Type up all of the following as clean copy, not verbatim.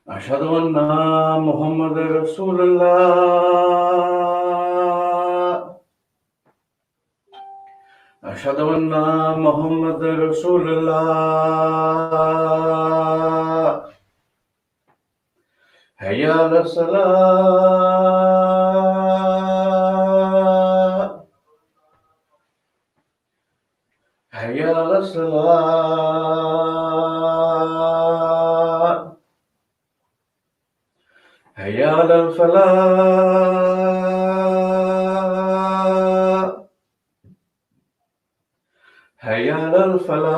أشهد أن محمد رسول الله. أشهد أن محمد رسول الله. حي على الصلاة. حي على الصلاة. حي على الفلاح. حي على الفلاح.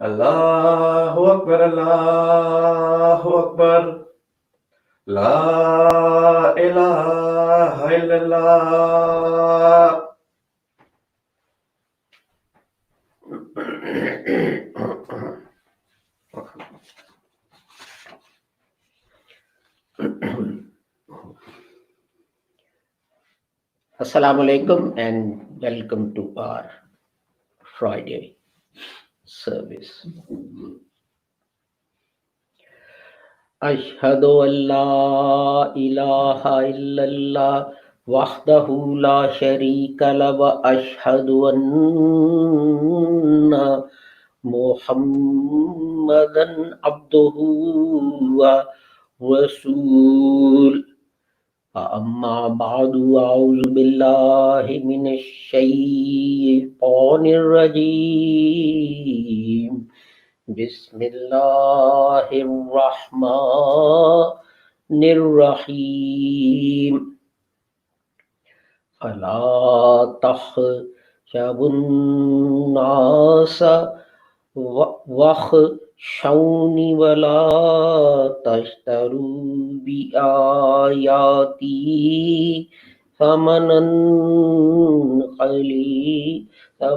الله أكبر الله أكبر. لا إله إلا الله. Assalamu alaikum and welcome to our Friday service. Ashhadu an la ilaha illallah wahdahu la sharika la wa ashhadu anna Muhammadan abduhu wa rasul. أما بعد أعوذ بالله من الشيطان الرجيم بسم الله الرحمن الرحيم فلا تخشوا الناس واخشوني ولا تشتروا بآياتي ثمنا قليلا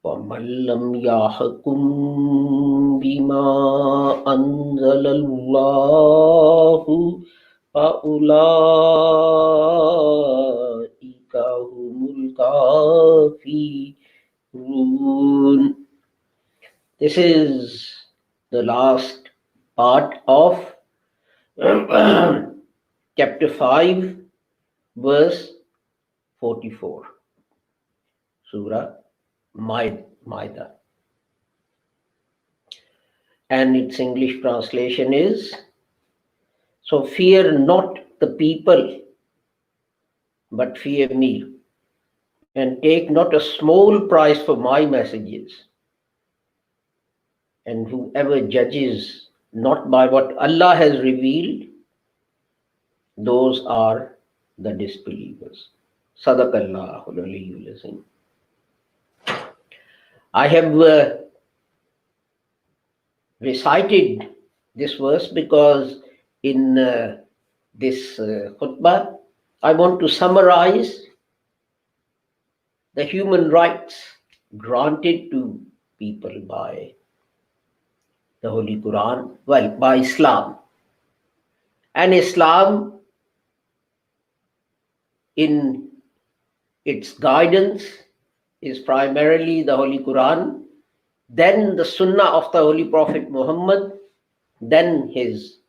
ومن لم يحكم بما أنزل الله فأولئك هم الكافرون. This is the last part of chapter 5, verse 44, Surah Maida. And its English translation is, so fear not the people, but fear me, and take not a small price for my messages. And whoever judges not by what Allah has revealed, those are the disbelievers. Sadaqallahul Aliyyul Azim. I have recited this verse because in this khutbah, I want to summarize the human rights granted to people by the Holy Quran, well, by Islam. And Islam, in its guidance, is primarily the Holy Quran, then the Sunnah of the Holy Prophet Muhammad, then his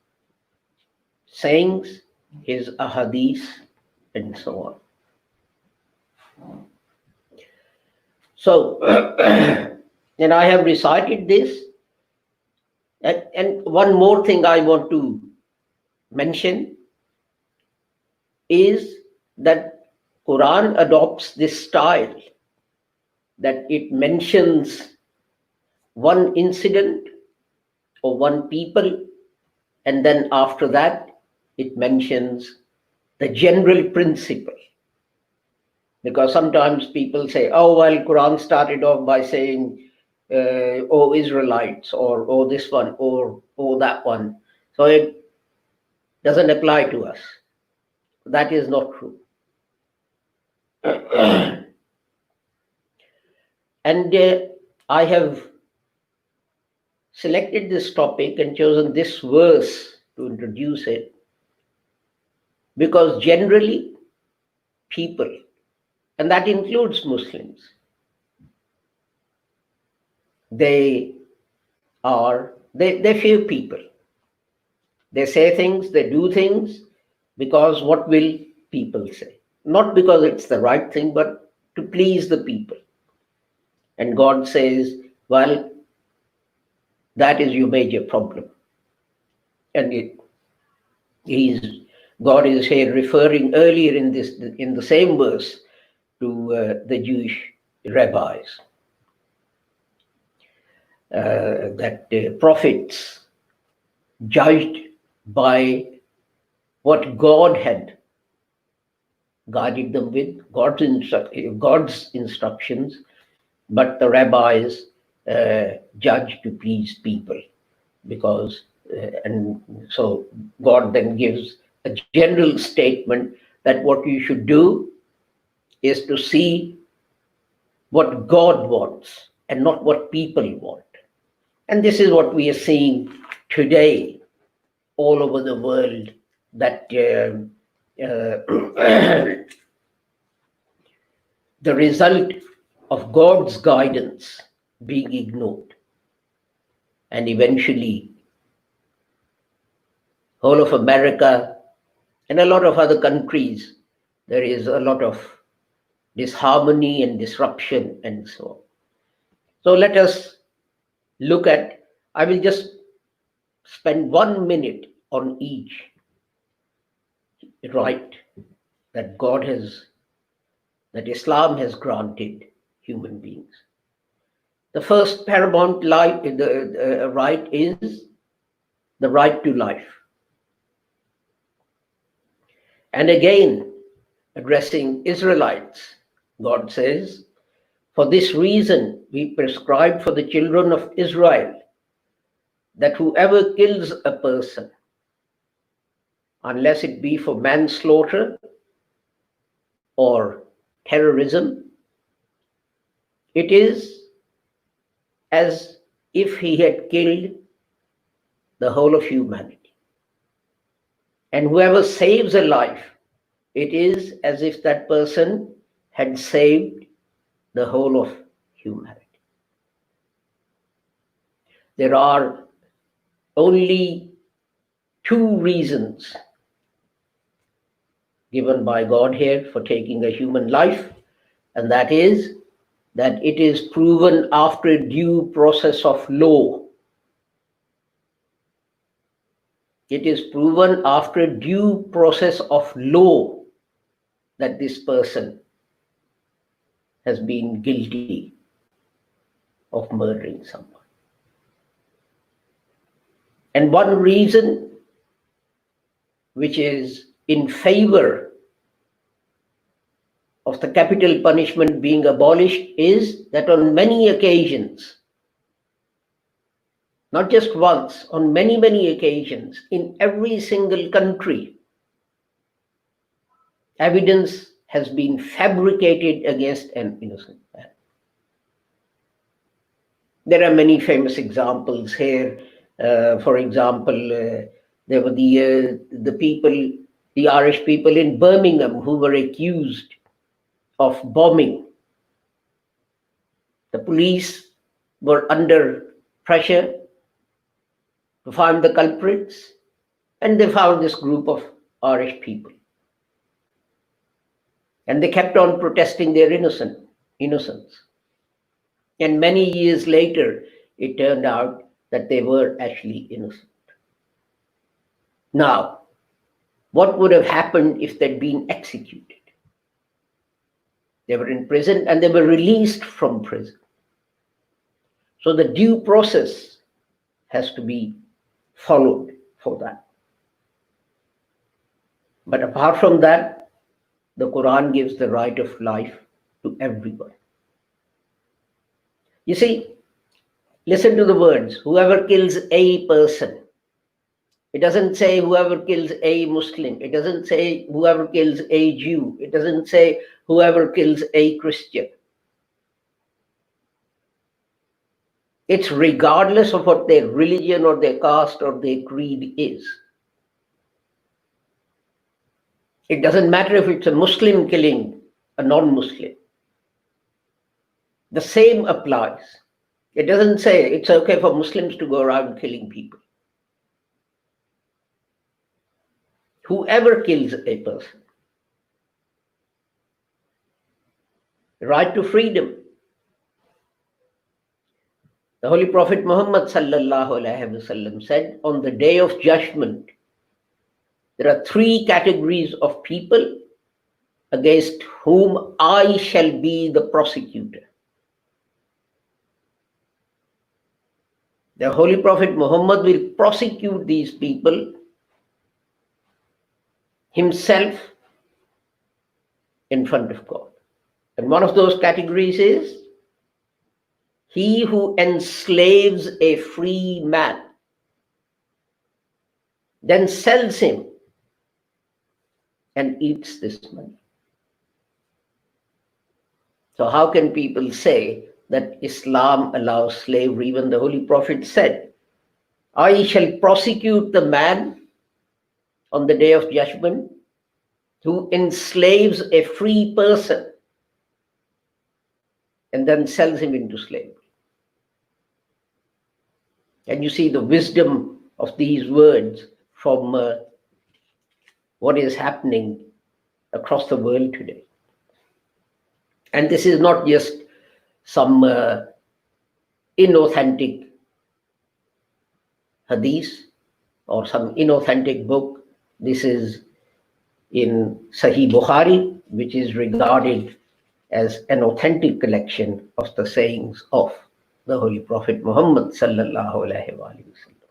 sayings, his ahadith, and so on. So, and I have recited this. And one more thing I want to mention is that Quran adopts this style, that it mentions one incident or one people, and then after that it mentions the general principle. Because sometimes people say, oh, well, Quran started off by saying, oh, Israelites, or oh, this one, or oh, that one. So it doesn't apply to us. That is not true. And I have selected this topic and chosen this verse to introduce it, because generally people, and that includes Muslims. They fear people. They say things, they do things because what will people say? Not because it's the right thing, but to please the people. And God says, well, that is your major problem. And God is here referring earlier in the same verse to the Jewish rabbis, that prophets judged by what God had guided them with, God's instructions, but the rabbis judge to please people, because and so God then gives a general statement that what you should do is to see what God wants and not what people want. And this is what we are seeing today all over the world, that the result of God's guidance being ignored. And eventually, whole of America and a lot of other countries, there is a lot of disharmony and disruption and so on. So let us look at, I will just spend 1 minute on each right that that Islam has granted human beings. The first paramount right is the right to life. And again, addressing Israelites, God says, for this reason we prescribe for the children of Israel that whoever kills a person, unless it be for manslaughter or terrorism, it is as if he had killed the whole of humanity. And whoever saves a life, it is as if that person had saved the whole of humanity. There are only 2 reasons given by God here for taking a human life, and that is that it is proven after a due process of law. It is proven after a due process of law that this person has been guilty of murdering someone. And one reason which is in favor of the capital punishment being abolished is that on many occasions, not just once, on many, many occasions, in every single country, evidence has been fabricated against an innocent man. There are many famous examples here. For example, there were the people, the Irish people in Birmingham who were accused of bombing. The police were under pressure to find the culprits, and they found this group of Irish people. And they kept on protesting their innocence. And many years later, it turned out that they were actually innocent. Now, what would have happened if they'd been executed? They were in prison and they were released from prison. So the due process has to be followed for that. But apart from that, the Quran gives the right of life to everyone. You see, listen to the words, whoever kills a person. It doesn't say whoever kills a Muslim. It doesn't say whoever kills a Jew. It doesn't say whoever kills a Christian. It's regardless of what their religion or their caste or their creed is. It doesn't matter if it's a Muslim killing a non-Muslim. The same applies. It doesn't say it's okay for Muslims to go around killing people. Whoever kills a person, the right to freedom. The Holy Prophet Muhammad sallallahu alaihi wasallam said, on the day of judgment, there are three categories of people against whom I shall be the prosecutor. The Holy Prophet Muhammad will prosecute these people himself in front of God. And one of those categories is he who enslaves a free man, then sells him and eats this money. So how can people say that Islam allows slavery when the Holy Prophet said, I shall prosecute the man on the day of judgment who enslaves a free person and then sells him into slavery. And you see the wisdom of these words from what is happening across the world today. And this is not just some inauthentic hadith or some inauthentic book. This is in Sahih Bukhari, which is regarded as an authentic collection of the sayings of the Holy Prophet Muhammad sallallahu alaihi wasallam.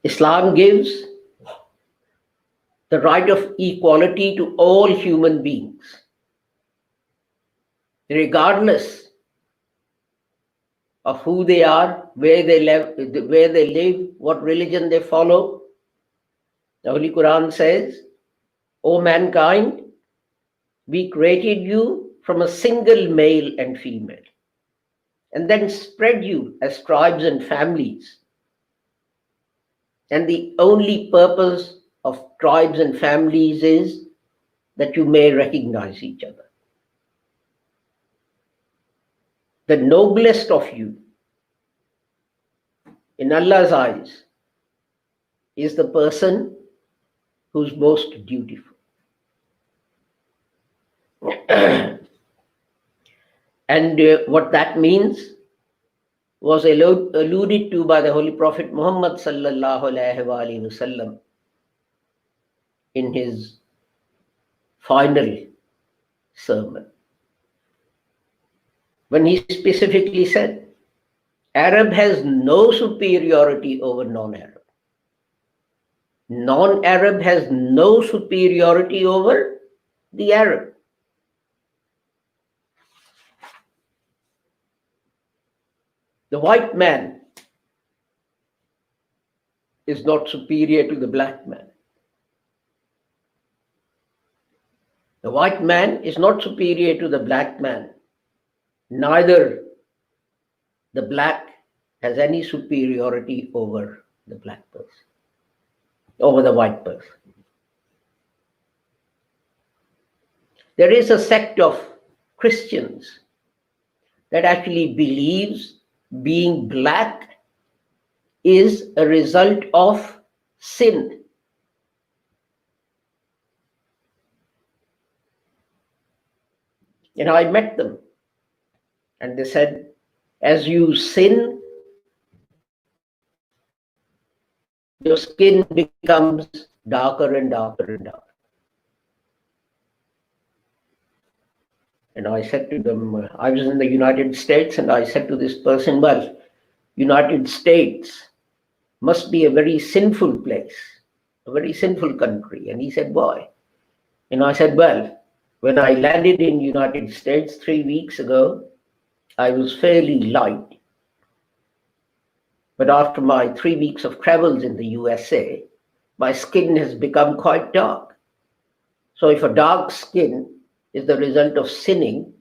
Islam gives the right of equality to all human beings, regardless of who they are, where they live, what religion they follow. The Holy Quran says, O mankind, we created you from a single male and female, and then spread you as tribes and families. And the only purpose of tribes and families is that you may recognize each other. The noblest of you in Allah's eyes is the person who's most dutiful. And what that means was alluded to by the Holy Prophet Muhammad sallallahu alaihi wasallam in his final sermon, when he specifically said, Arab has no superiority over non-Arab. Non-Arab has no superiority over the Arab. The white man is not superior to the black man. The white man is not superior to the black man. Neither the black has any superiority over the black person, over the white person. There is a sect of Christians that actually believes being black is a result of sin. And I met them, and they said, as you sin, your skin becomes darker and darker and darker. And I said to them, I was in the United States, and I said to this person, well, United States must be a very sinful place, a very sinful country. And he said, why? And I said, well, when I landed in United States 3 weeks ago, I was fairly light. But after my 3 weeks of travels in the USA, my skin has become quite dark. So if a dark skin is the result of sinning,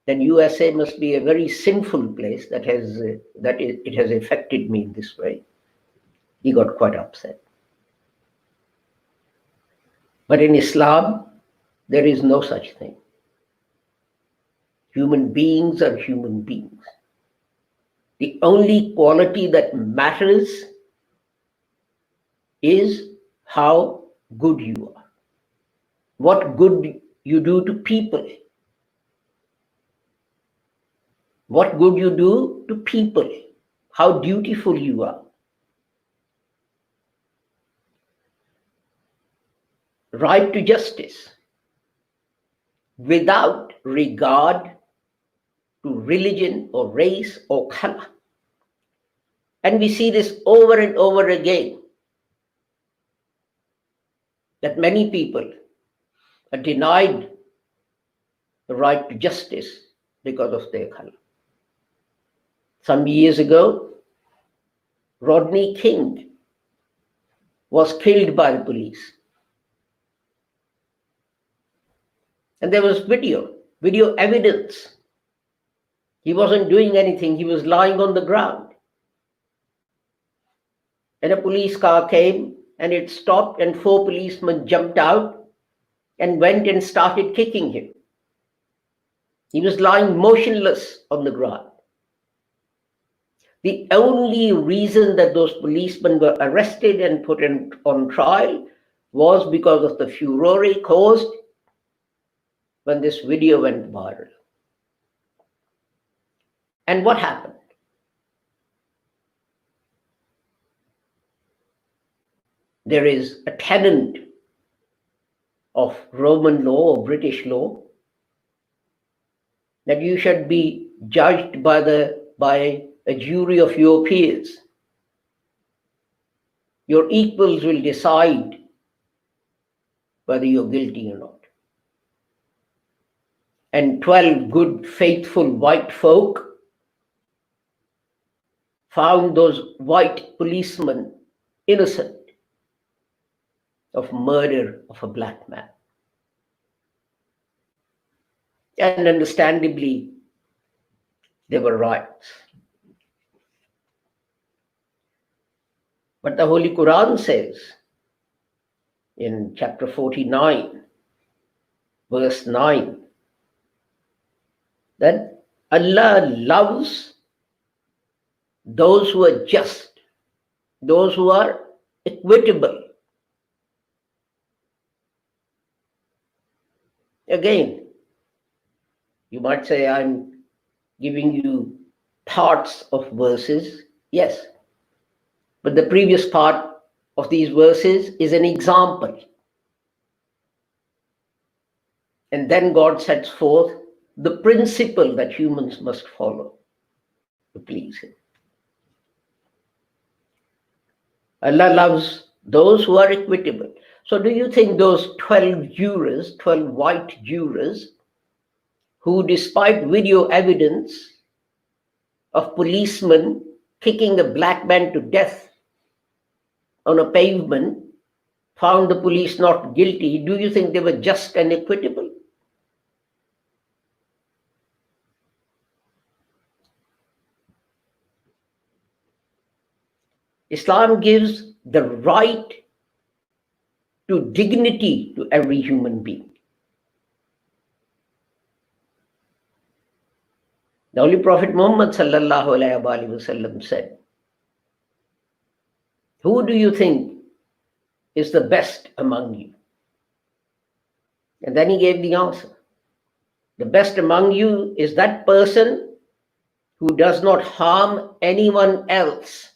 then USA must be a very sinful place that it has affected me in this way. He got quite upset. But in Islam, there is no such thing. Human beings are human beings. The only quality that matters is how good you are, what good you do to people, what good you do to people, how dutiful you are. Right to justice without regard to religion or race or color. And we see this over and over again, that many people are denied the right to justice because of their color. Some years ago, Rodney King was killed by the police. And there was video evidence. He wasn't doing anything. He was lying on the ground. And a police car came and it stopped, and 4 policemen jumped out and went and started kicking him. He was lying motionless on the ground. The only reason that those policemen were arrested and put on trial was because of the furore caused when this video went viral. And what happened? There is a tenet of Roman law or British law that you should be judged by a jury of your peers. Your equals will decide whether you're guilty or not. And 12 good, faithful white folk found those white policemen innocent of murder of a black man. And understandably, there were riots. But the Holy Quran says in chapter 49, verse 9, that Allah loves those who are just, those who are equitable. Again, you might say I'm giving you parts of verses. Yes, but the previous part of these verses is an example. And then God sets forth the principle that humans must follow to please Him. Allah loves those who are equitable. So do you think those 12 jurors, 12 white jurors, who despite video evidence of policemen kicking a black man to death on a pavement, found the police not guilty, do you think they were just and equitable? Islam gives the right to dignity to every human being. The Holy Prophet Muhammad sallallahu alaihi wasallam said, "Who do you think is the best among you?" And then he gave the answer. The best among you is that person who does not harm anyone else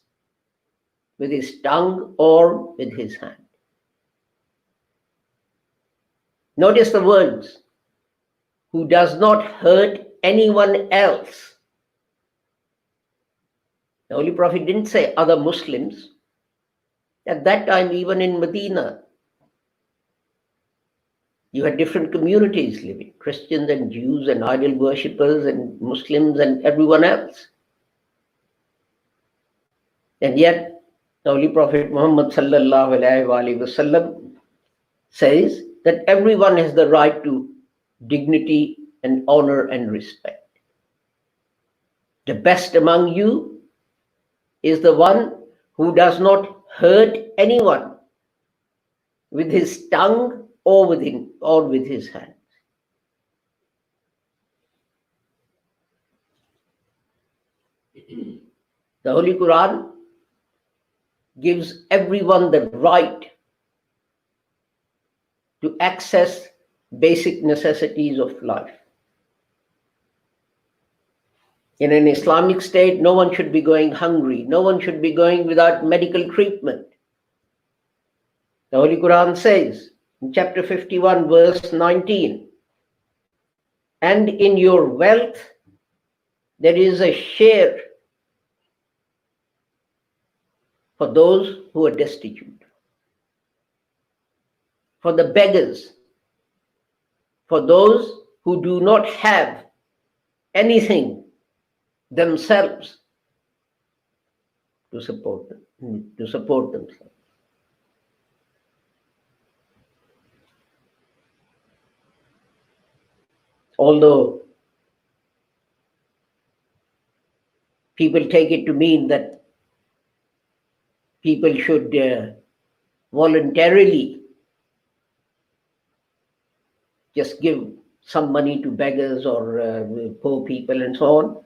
with his tongue or with his hand. Notice the words, who does not hurt anyone else. The Holy Prophet didn't say other Muslims. At that time, even in Medina, you had different communities living, Christians and Jews and idol worshippers and Muslims and everyone else. And yet, the Holy Prophet Muhammad sallallahu alaihi wasallam says that everyone has the right to dignity and honor and respect. The best among you is the one who does not hurt anyone with his tongue or with his hands. The Holy Quran gives everyone the right to access basic necessities of life. In an Islamic state, no one should be going hungry. No one should be going without medical treatment. The Holy Quran says in chapter 51, verse 19, and in your wealth, there is a share for those who are destitute, for the beggars, for those who do not have anything themselves to support themselves. Although people take it to mean that people should voluntarily just give some money to beggars or poor people and so on.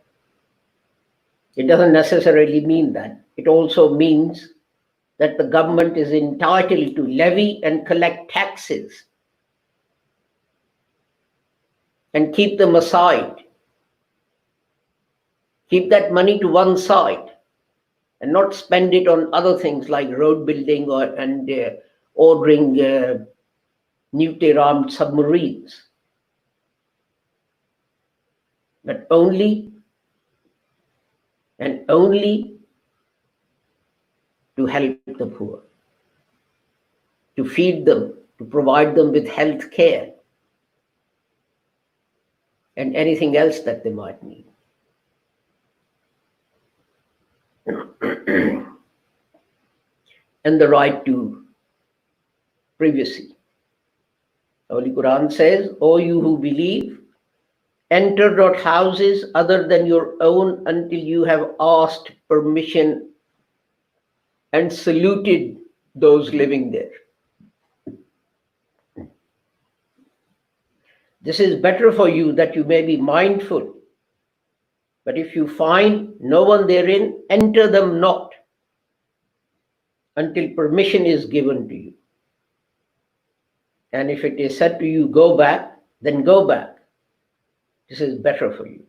It doesn't necessarily mean that. It also means that the government is entitled to levy and collect taxes and keep them aside. Keep that money to one side and not spend it on other things like road building and ordering nuclear-armed submarines. But only and only to help the poor, to feed them, to provide them with health care, and anything else that they might need. And the right to privacy. The Holy Quran says, O you who believe, enter not houses other than your own until you have asked permission and saluted those living there. This is better for you that you may be mindful. But if you find no one therein, enter them not until permission is given to you. And if it is said to you, go back, then go back. This is better for you.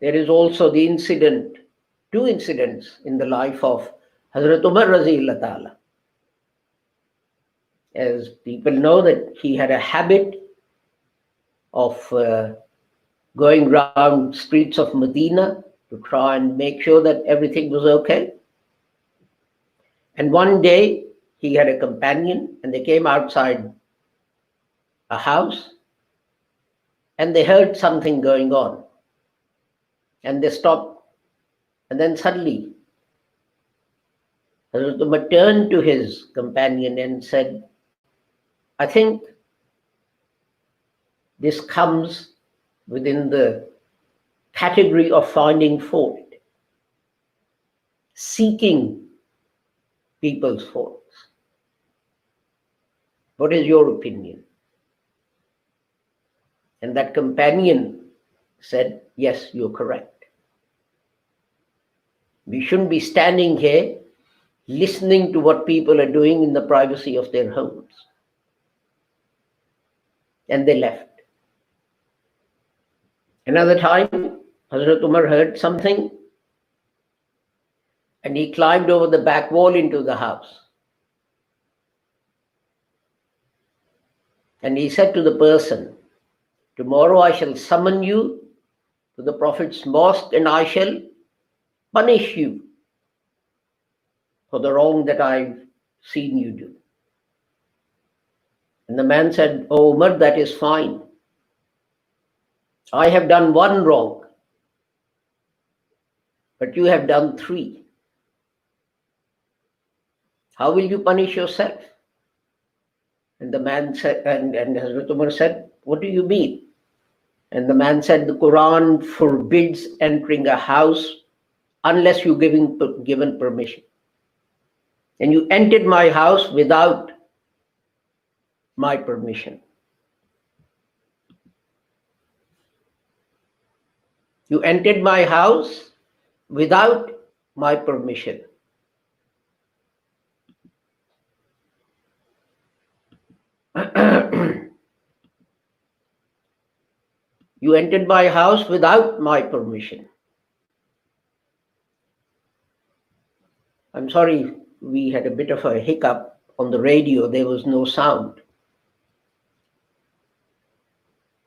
There is also the incident, two incidents in the life of Hazrat Umar Raziyallahu Ta'ala. As people know that he had a habit of going around streets of Medina to try and make sure that everything was okay. And one day he had a companion and they came outside a house and they heard something going on. And they stopped. And then suddenly Hazrat Umar turned to his companion and said, I think this comes within the category of finding fault, seeking people's faults. What is your opinion? And that companion said, yes, you're correct. We shouldn't be standing here listening to what people are doing in the privacy of their homes. And they left. Another time, Hazrat Umar heard something and he climbed over the back wall into the house. And he said to the person, tomorrow I shall summon you to the Prophet's mosque and I shall punish you for the wrong that I've seen you do. And the man said, Oh Umar, that is fine. I have done one wrong, but you have done 3. How will you punish yourself? And the man said, and Hazrat Umar said, what do you mean? And the man said, the Quran forbids entering a house unless you're given permission. And you entered my house without my permission. You entered my house without my permission. You entered my house without my permission. I'm sorry, we had a bit of a hiccup on the radio. There was no sound.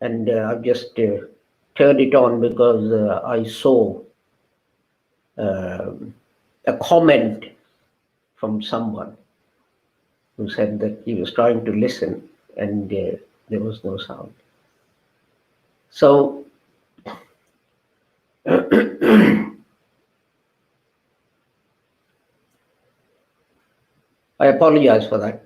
And I've just turned it on because I saw a comment from someone who said that he was trying to listen and there was no sound. So I apologize for that.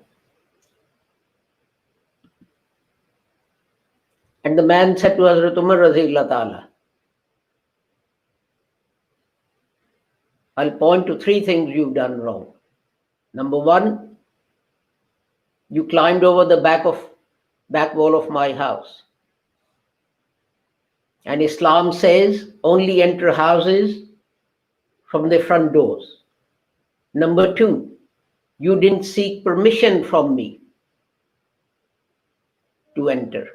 And the man said to Hazrat Umar Radhiyallahu Ta'ala, I'll point to three things you've done wrong. Number one, you climbed over the back wall of my house. And Islam says only enter houses from the front doors. Number two, you didn't seek permission from me to enter.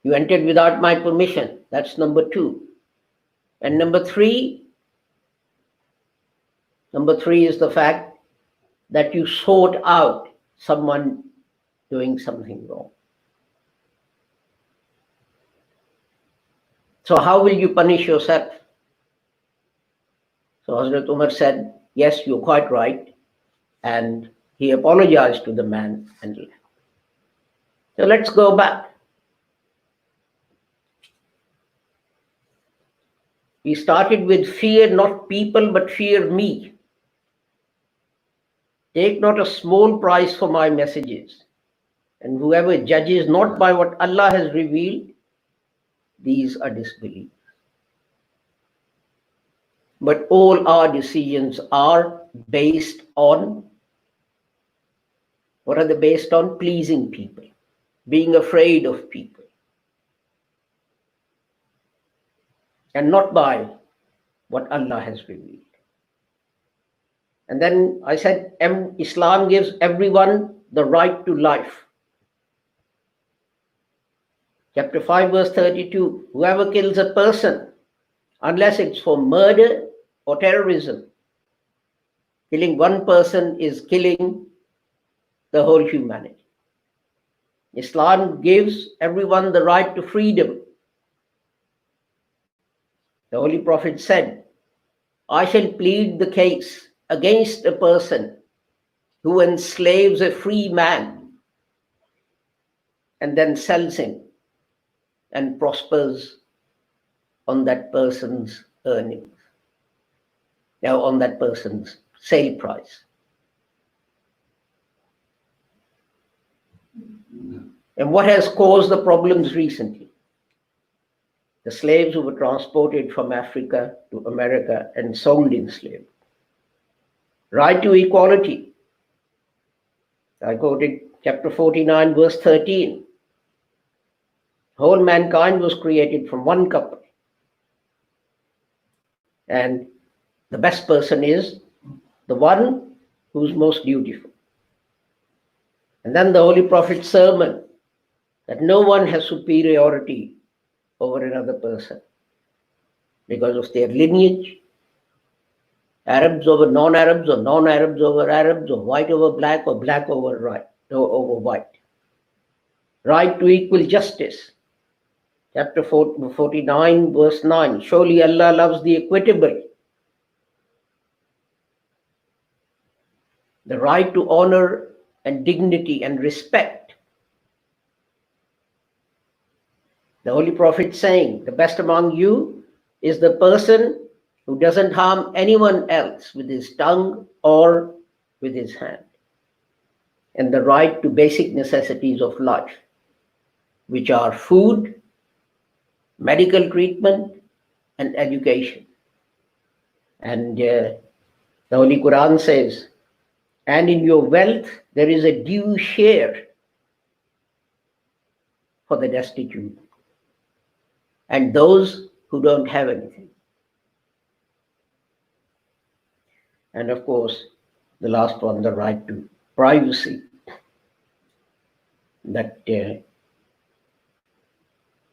You entered without my permission. That's number two. And number three is the fact that you sought out someone doing something wrong. So how will you punish yourself? So Hazrat Umar said, yes, you're quite right. And he apologized to the man and left. So let's go back. We started with fear not people, but fear me. Take not a small price for my messages. And whoever judges not by what Allah has revealed, these are disbelievers. But all our decisions are based on, what are they based on? Pleasing people, being afraid of people. And not by what Allah has revealed. And then I said, Islam gives everyone the right to life. Chapter 5, verse 32, whoever kills a person, unless it's for murder or terrorism, killing one person is killing the whole humanity. Islam gives everyone the right to freedom. The Holy Prophet said, I shall plead the case against a person who enslaves a free man and then sells him and prospers on that person's earnings, now on that person's sale price. And what has caused the problems recently? The slaves who were transported from Africa to America and sold in slavery. Right to equality. I quoted chapter 49, verse 13. Whole mankind was created from one couple. And the best person is the one who's most dutiful. And then the Holy Prophet's sermon, that no one has superiority over another person because of their lineage, Arabs over non-Arabs, or non-Arabs over Arabs, or white over black, or black over white. Right to equal justice. Chapter 49, verse 9. Surely Allah loves the equitable. The right to honor and dignity and respect. The Holy Prophet saying, the best among you is the person who doesn't harm anyone else with his tongue or with his hand. And the right to basic necessities of life, which are food, medical treatment, and education. And the The Holy Quran says, and in your wealth there is a due share for the destitute and those who don't have anything. And of course, the last one, the right to privacy, that do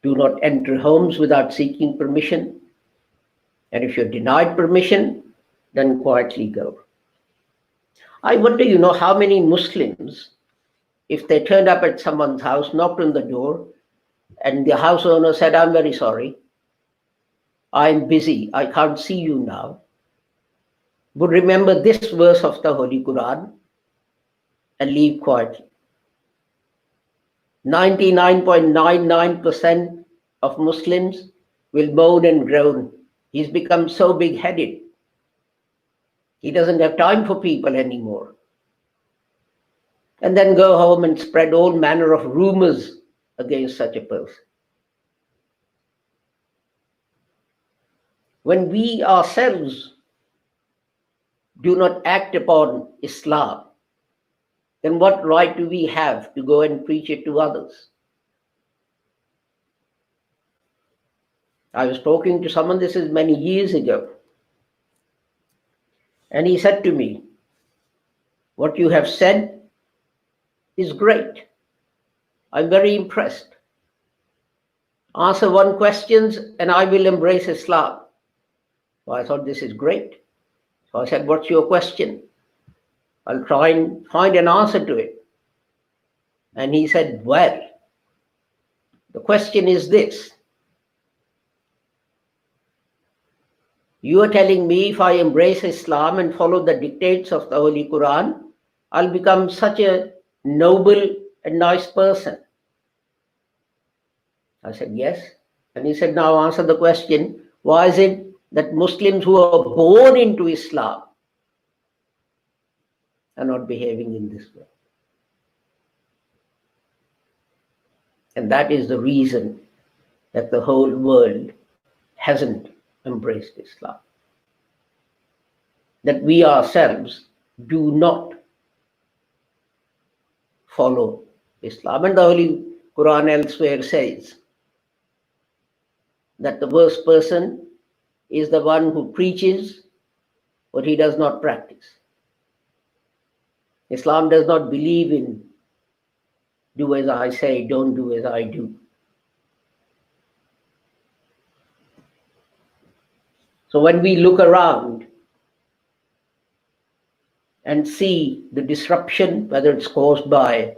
not enter homes without seeking permission. And if you're denied permission, then quietly go. I wonder, how many Muslims, if they turned up at someone's house, knocked on the door, and the house owner said, I'm very sorry, I'm busy, I can't see you now, would remember this verse of the Holy Quran and leave quietly. 99.99% of Muslims will moan and groan. He's become so big-headed. He doesn't have time for people anymore. And then go home and spread all manner of rumors against such a person. When we ourselves do not act upon Islam, then what right do we have to go and preach it to others? I was talking to someone, this is many years ago, and he said to me, what you have said is great. I'm very impressed. Answer one question and I will embrace Islam. So I thought, this is great. So I said, what's your question? I'll try and find an answer to it. And he said, well, the question is this. You are telling me if I embrace Islam and follow the dictates of the Holy Quran, I'll become such a noble and nice person. I said, yes. And he said, now answer the question, why is it that Muslims who are born into Islam are not behaving in this way? And that is the reason that the whole world hasn't embraced Islam. That we ourselves do not follow Islam. And the Holy Quran elsewhere says that the worst person is the one who preaches what he does not practice. Islam does not believe in do as I say, don't do as I do. So when we look around and see the disruption, whether it's caused by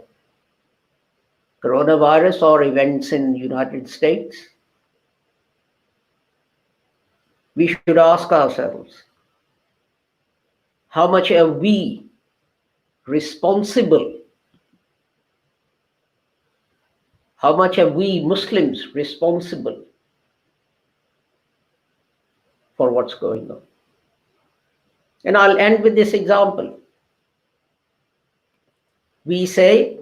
coronavirus or events in the United States, we should ask ourselves, how much are we responsible? How much are we Muslims responsible for what's going on? And I'll end with this example. We say,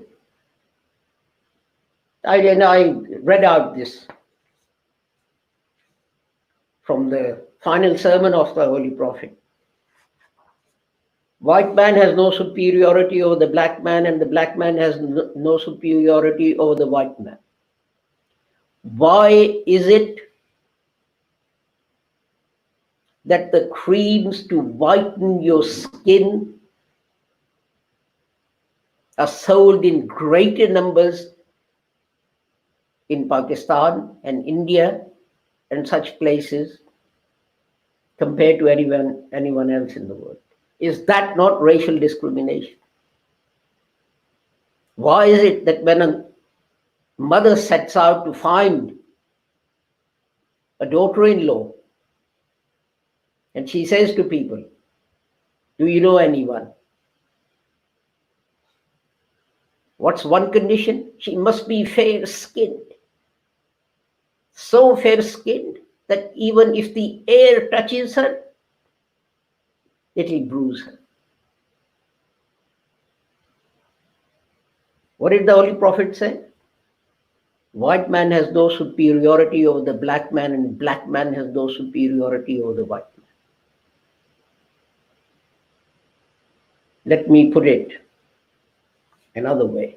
I read out this from the final sermon of the Holy Prophet. White man has no superiority over the black man, and the black man has no superiority over the white man. Why is it that the creams to whiten your skin are sold in greater numbers in Pakistan and India and such places compared to anyone else in the world? Is that not racial discrimination? Why is it that when a mother sets out to find a daughter-in-law and she says to people, do you know anyone? What's one condition? She must be fair-skinned. So fair-skinned that even if the air touches her, it'll bruise her. What did the Holy Prophet say? White man has no superiority over the black man, and black man has no superiority over the white man. Let me put it another way.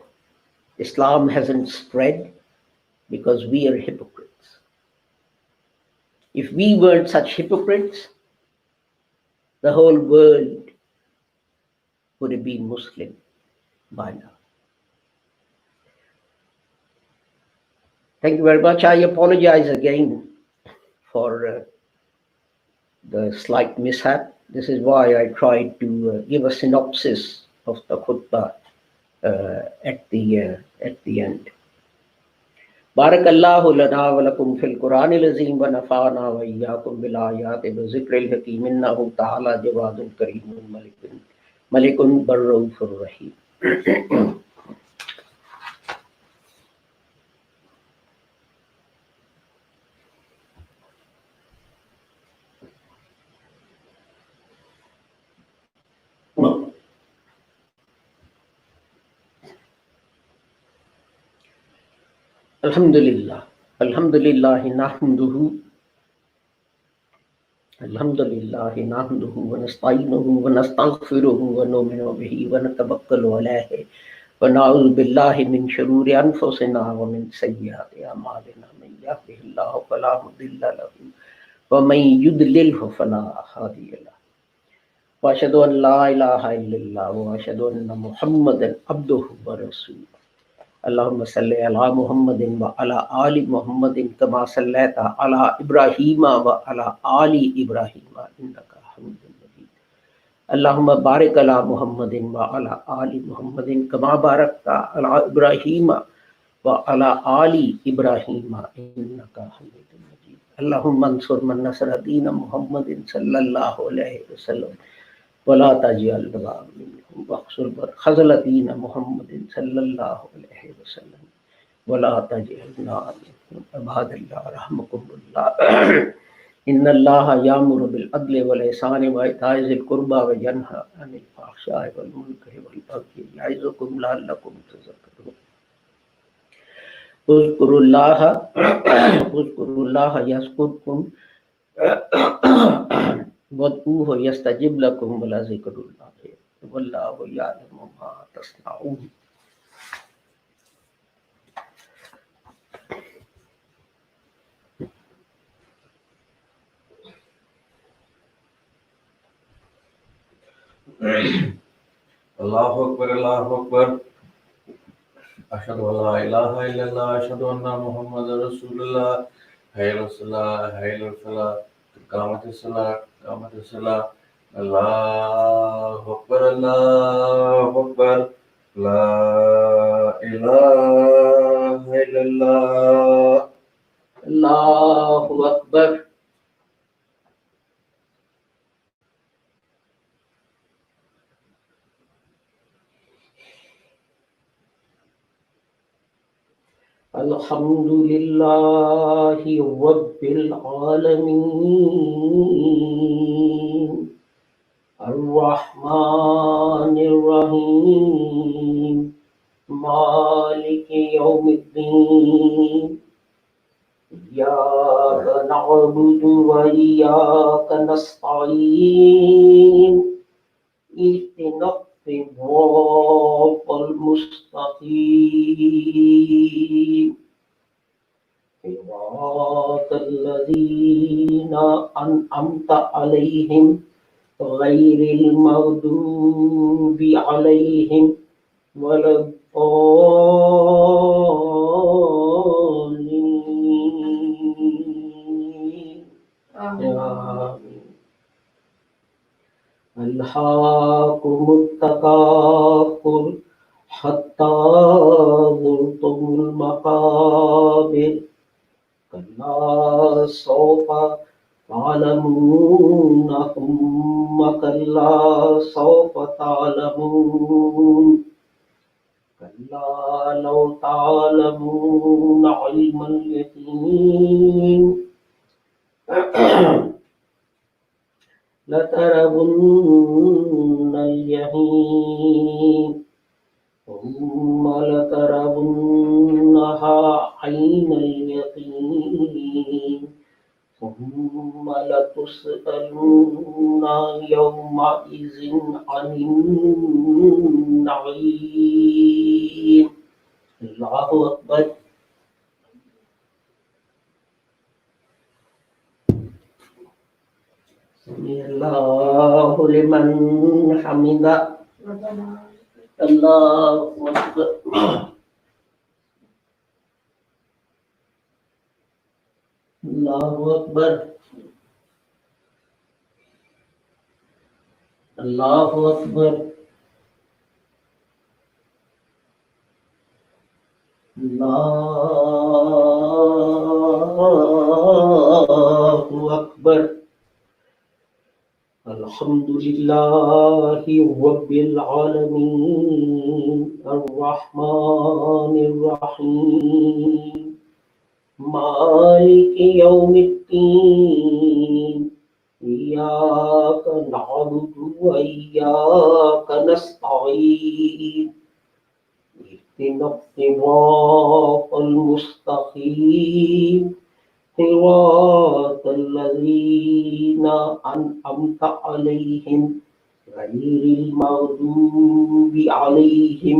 Islam hasn't spread because we are hypocrites. If we weren't such hypocrites, the whole world would have been Muslim by now. Thank you very much. I apologize again for the slight mishap. This is why I tried to give a synopsis of the khutbah at the end. بارك الله لنا ولكم في القرآن العظيم ونفعنا وإياكم بالآيات والذكر الحكيم إنه تعالى جواد كريم ملك بر رؤوف رحيم. الحمد لله نحمده ونستعينه ونستغفره ونؤمن به ونتوكل عليه ونعوذ بالله من شرور أنفسنا ومن سيئات أعمالنا من يهده الله فلا مضل له ومن يضلل فلا هادي له وأشهد أن لا إله إلا الله وأشهد أن محمدا عبده ورسوله. اللهم صل على محمد وعلى آل محمد كما صليت على إبراهيم وعلى آل إبراهيم إنك حميد مجيد. اللهم بارك على محمد وعلى آل محمد كما باركت على إبراهيم وعلى آل إبراهيم إنك حميد مجيد. اللهم انصر من نصر دين محمد صلى الله عليه وسلم ولا تجعل منهم واخذل من خذل دين محمد صلى الله عليه وسلم ولا تجعلنا منهم. عباد الله رحمكم الله. ان الله يأمر بالعدل والإحسان وإيتاء ذي القربى وينهى عن الفحشاء والمنكر والبغي يعظكم لعلكم تذكرون. اذكروا الله يذكركم وادعوه يستجب لكم ولذكر الله والله يعلم ما تصنعون. Allahu Akbar, Allahu Akbar. Ashhadu an la ilaha illallah, ashhadu anna Muhammadan Rasulullah. Hayya as-salah, hayya al-falah, qamat as-salah, qamat as-salah. Allahu Akbar, Allahu Akbar. La ilaha illallah. Allahu Akbar. Alhamdulillahi Rabbil Alameen Ar-Rahmanir Rahim Maliki Yawmiddin Iyyaka na'budu wa iyyaka nasta'in ihdinas siratal mustaqim siratal ladzina an'amta 'alaihim ghairil maghdubi 'alaihim waladdallin. Amin. Alhaakumut takathur hatta zurtumul maqabir kalla sawfa ta'lamuna thumma kalla sawfa ta'lamun kalla law ta'lamuna 'ilmal yaqin لترون الجحيم ثم لترونها عين اليقين ثم لتسألن عائز عن النعيم. الله أكبر. سمع الله لمن حمده. الله أكبر. الله أكبر. الله أكبر. الله أكبر. الحمد لله رب العالمين الرحمن الرحيم مالك يوم الدين إياك نعبد وإياك نستعين اهدنا الصراط المستقيم صراط الذين أنعمت عليهم غير المغضوب عليهم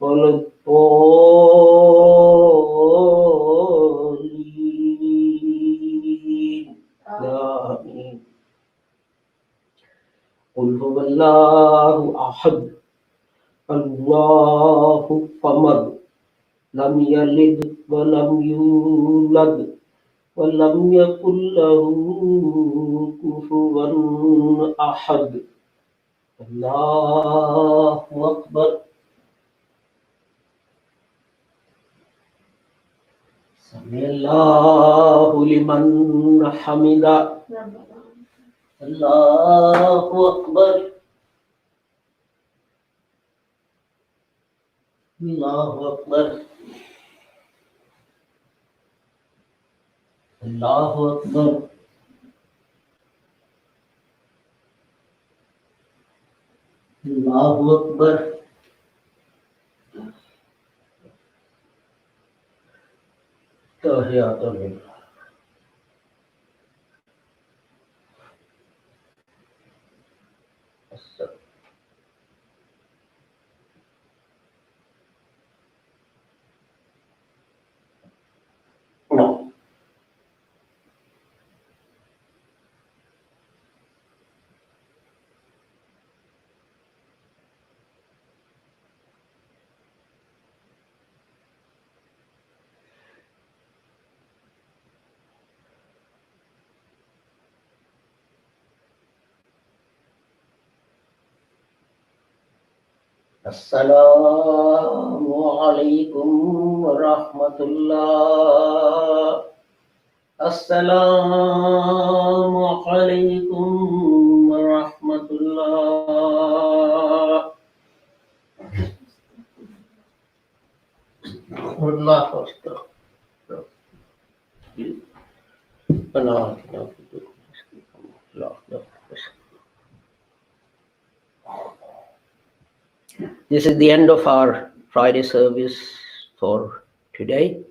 ولا الضالين. آمين. قل هو الله أحد الله الصمد لم يلد ولم يولد ولم يكن له كفوا أحد. الله أكبر. سمع الله لمن حمده. الله أكبر. الله أكبر. الله أكبر. الله أكبر. تحيات لله. No. السلام عليكم ورحمة الله. السلام عليكم ورحمة الله. الله أكبر. This is the end of our Friday service for today.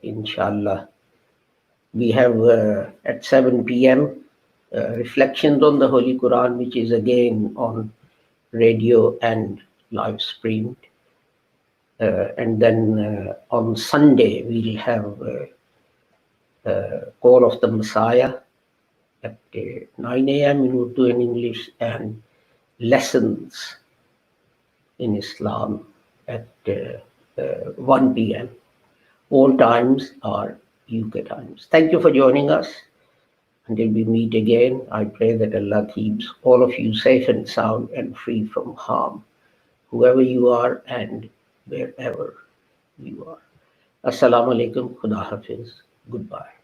Inshallah, we have at 7 p.m. Reflections on the Holy Quran, which is again on radio and live streamed. And then on Sunday, we'll have Call of the Messiah at 9 a.m. in Urdu and English, and Lessons in Islam at 1 p.m. All times are UK times. Thank you for joining us. Until we meet again, I pray that Allah keeps all of you safe and sound and free from harm, whoever you are and wherever you are. Assalamu alaikum. Khuda Hafiz. Goodbye.